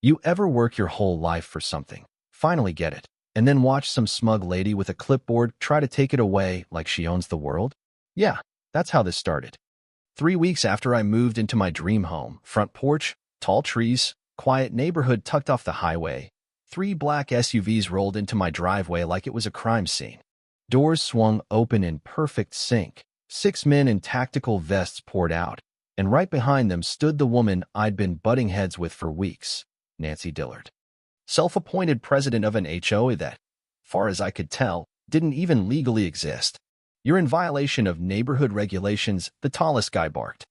You ever work your whole life for something, finally get it, and then watch some smug lady with a clipboard try to take it away like she owns the world? Yeah, that's how this started. 3 weeks after I moved into my dream home, front porch, tall trees, quiet neighborhood tucked off the highway, 3 black SUVs rolled into my driveway like it was a crime scene. Doors swung open in perfect sync. 6 men in tactical vests poured out, and right behind them stood the woman I'd been butting heads with for weeks, Nancy Dillard. Self-appointed president of an HOA that, far as I could tell, didn't even legally exist. You're in violation of neighborhood regulations, the tallest guy barked.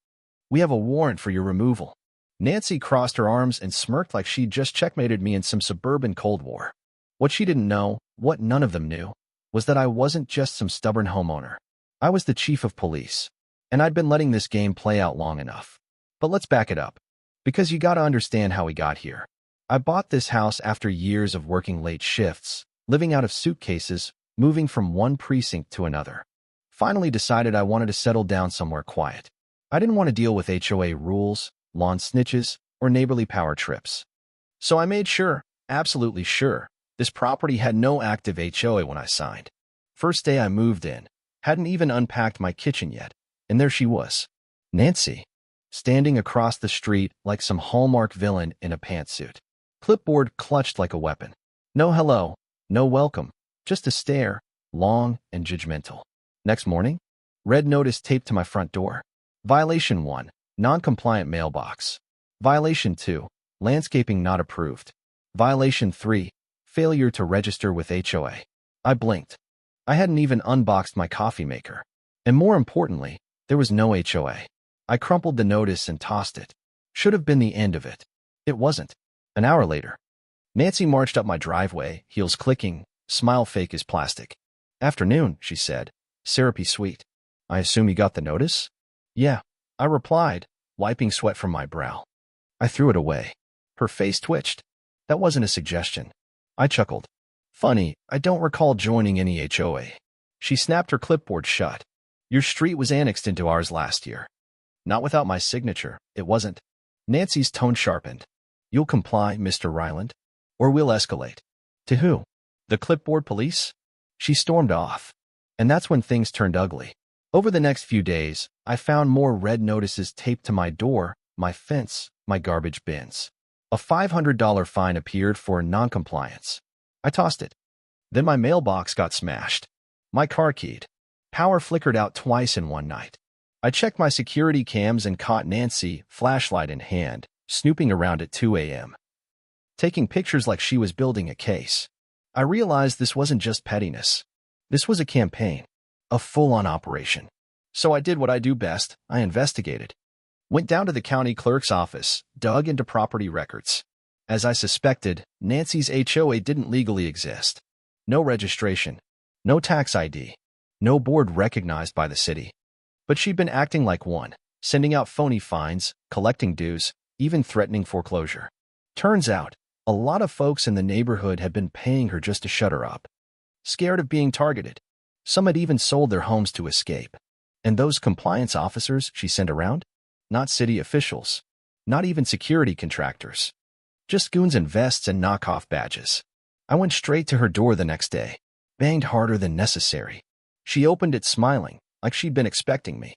We have a warrant for your removal. Nancy crossed her arms and smirked like she'd just checkmated me in some suburban Cold War. What she didn't know, what none of them knew, was that I wasn't just some stubborn homeowner. I was the chief of police, and I'd been letting this game play out long enough. But let's back it up, because you gotta understand how we got here. I bought this house after years of working late shifts, living out of suitcases, moving from one precinct to another. Finally decided I wanted to settle down somewhere quiet. I didn't want to deal with HOA rules, lawn snitches, or neighborly power trips. So I made sure, absolutely sure, this property had no active HOA when I signed. First day I moved in, hadn't even unpacked my kitchen yet, and there she was, Nancy, standing across the street like some Hallmark villain in a pantsuit. Clipboard clutched like a weapon. No hello, no welcome, just a stare, long and judgmental. Next morning, red notice taped to my front door. Violation 1, non-compliant mailbox. Violation 2, landscaping not approved. Violation 3, failure to register with HOA. I blinked. I hadn't even unboxed my coffee maker. And more importantly, there was no HOA. I crumpled the notice and tossed it. Should have been the end of it. It wasn't. An hour later, Nancy marched up my driveway, heels clicking, smile fake as plastic. Afternoon, she said, syrupy sweet. I assume you got the notice? Yeah, I replied, wiping sweat from my brow. I threw it away. Her face twitched. That wasn't a suggestion. I chuckled. Funny, I don't recall joining any HOA. She snapped her clipboard shut. Your street was annexed into ours last year. Not without my signature, it wasn't. Nancy's tone sharpened. You'll comply, Mr. Ryland, or we'll escalate. To who? The clipboard police? She stormed off. And that's when things turned ugly. Over the next few days, I found more red notices taped to my door, my fence, my garbage bins. A $500 fine appeared for noncompliance. I tossed it. Then my mailbox got smashed. My car keyed. Power flickered out twice in one night. I checked my security cams and caught Nancy, flashlight in hand, snooping around at 2 a.m., taking pictures like she was building a case. I realized this wasn't just pettiness. This was a campaign, a full-on operation. So I did what I do best. I investigated. Went down to the county clerk's office, dug into property records. As I suspected, Nancy's HOA didn't legally exist. No registration, no tax ID, no board recognized by the city. But she'd been acting like one, sending out phony fines, collecting dues, even threatening foreclosure. Turns out, a lot of folks in the neighborhood had been paying her just to shut her up. Scared of being targeted. Some had even sold their homes to escape. And those compliance officers she sent around? Not city officials. Not even security contractors. Just goons in vests and knockoff badges. I went straight to her door the next day. Banged harder than necessary. She opened it smiling, like she'd been expecting me.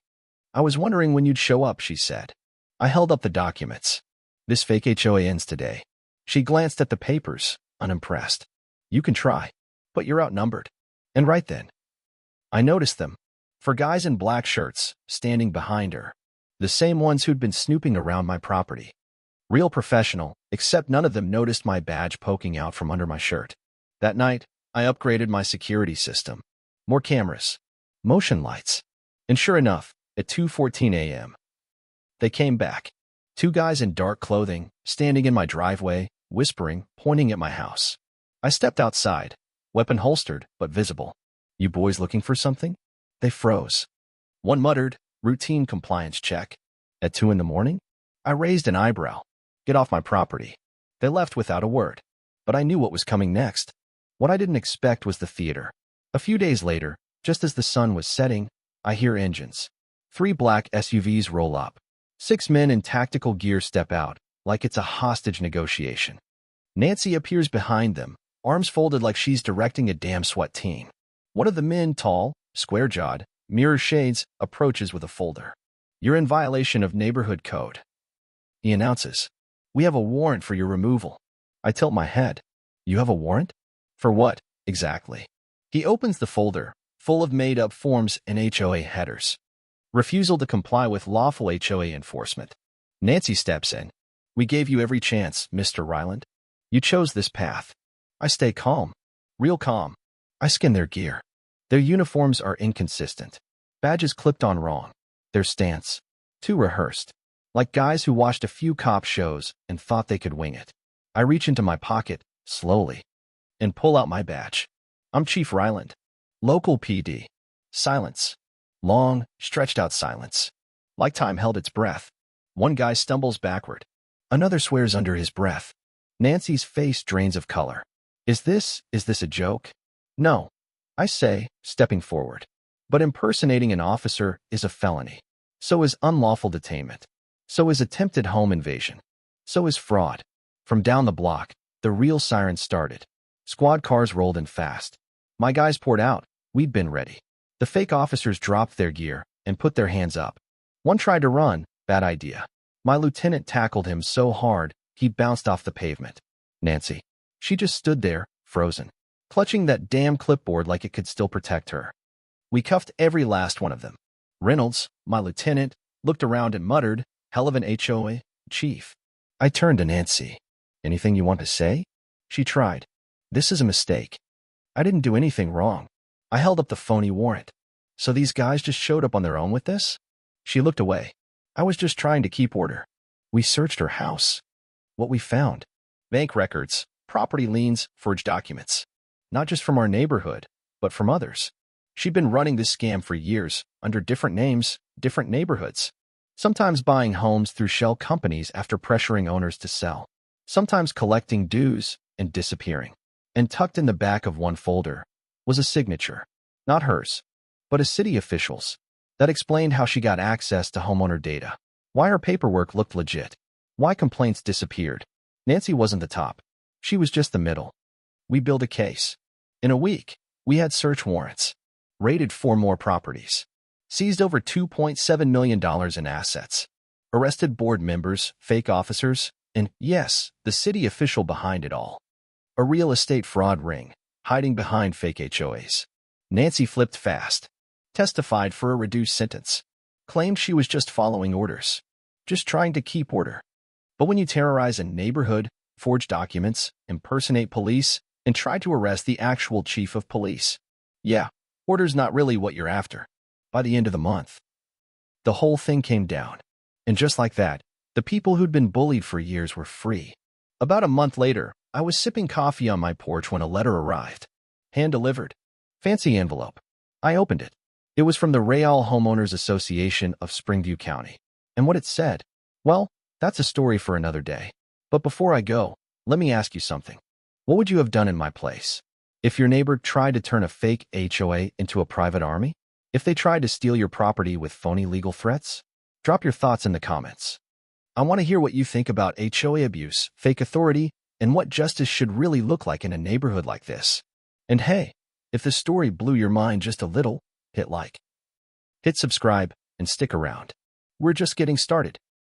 I was wondering when you'd show up, she said. I held up the documents. This fake HOA ends today. She glanced at the papers, unimpressed. You can try, but you're outnumbered. And right then, I noticed them. 4 guys in black shirts, standing behind her. The same ones who'd been snooping around my property. Real professional, except none of them noticed my badge poking out from under my shirt. That night, I upgraded my security system. More cameras. Motion lights. And sure enough, at 2:14 a.m., they came back. 2 guys in dark clothing, standing in my driveway, whispering, pointing at my house. I stepped outside, weapon holstered, but visible. You boys looking for something? They froze. One muttered, routine compliance check. At 2 in the morning? I raised an eyebrow. Get off my property. They left without a word. But I knew what was coming next. What I didn't expect was the theater. A few days later, just as the sun was setting, I hear engines. 3 black SUVs roll up. 6 men in tactical gear step out, like it's a hostage negotiation. Nancy appears behind them, arms folded like she's directing a damn SWAT team. One of the men, tall, square-jawed, mirror shades, approaches with a folder. "You're in violation of neighborhood code," he announces. "We have a warrant for your removal." I tilt my head. "You have a warrant? For what, exactly?" He opens the folder, full of made-up forms and HOA headers. Refusal to comply with lawful HOA enforcement. Nancy steps in. "We gave you every chance, Mr. Ryland. You chose this path." I stay calm. Real calm. I scan their gear. Their uniforms are inconsistent. Badges clipped on wrong. Their stance. Too rehearsed. Like guys who watched a few cop shows and thought they could wing it. I reach into my pocket, slowly, and pull out my badge. I'm Chief Ryland. Local PD. Silence. Long, stretched-out silence. Like time held its breath. One guy stumbles backward. Another swears under his breath. Nancy's face drains of color. Is this a joke? No, I say, stepping forward. But impersonating an officer is a felony. So is unlawful detainment. So is attempted home invasion. So is fraud. From down the block, the real siren started. Squad cars rolled in fast. My guys poured out. We'd been ready. The fake officers dropped their gear and put their hands up. One tried to run. Bad idea. My lieutenant tackled him so hard, he bounced off the pavement. Nancy. She just stood there, frozen, clutching that damn clipboard like it could still protect her. We cuffed every last one of them. Reynolds, my lieutenant, looked around and muttered, "Hell of an HOA, chief." I turned to Nancy. "Anything you want to say?" She tried. "This is a mistake. I didn't do anything wrong." I held up the phony warrant. "So these guys just showed up on their own with this?" She looked away. "I was just trying to keep order." We searched her house. What we found: bank records, property liens, forged documents. Not just from our neighborhood, but from others. She'd been running this scam for years, under different names, different neighborhoods. Sometimes buying homes through shell companies after pressuring owners to sell. Sometimes collecting dues and disappearing. And tucked in the back of one folder was a signature. Not hers, but a city official's. That explained how she got access to homeowner data. Why her paperwork looked legit. Why complaints disappeared. Nancy wasn't the top. She was just the middle. We built a case. In a week, we had search warrants. Raided 4 more properties. Seized over $2.7 million in assets. Arrested board members, fake officers, and, yes, the city official behind it all. A real estate fraud ring, hiding behind fake HOAs. Nancy flipped fast. Testified for a reduced sentence. Claimed she was just following orders. Just trying to keep order. But when you terrorize a neighborhood, forge documents, impersonate police, and try to arrest the actual chief of police, yeah, order's not really what you're after. By the end of the month, the whole thing came down. And just like that, the people who'd been bullied for years were free. About a month later, I was sipping coffee on my porch when a letter arrived. Hand-delivered. Fancy envelope. I opened it. It was from the Real Homeowners Association of Springview County. And what it said, well, that's a story for another day. But before I go, let me ask you something. What would you have done in my place? If your neighbor tried to turn a fake HOA into a private army? If they tried to steal your property with phony legal threats? Drop your thoughts in the comments. I want to hear what you think about HOA abuse, fake authority, and what justice should really look like in a neighborhood like this. And hey, if the story blew your mind just a little, hit like. Hit subscribe, and stick around. We're just getting started.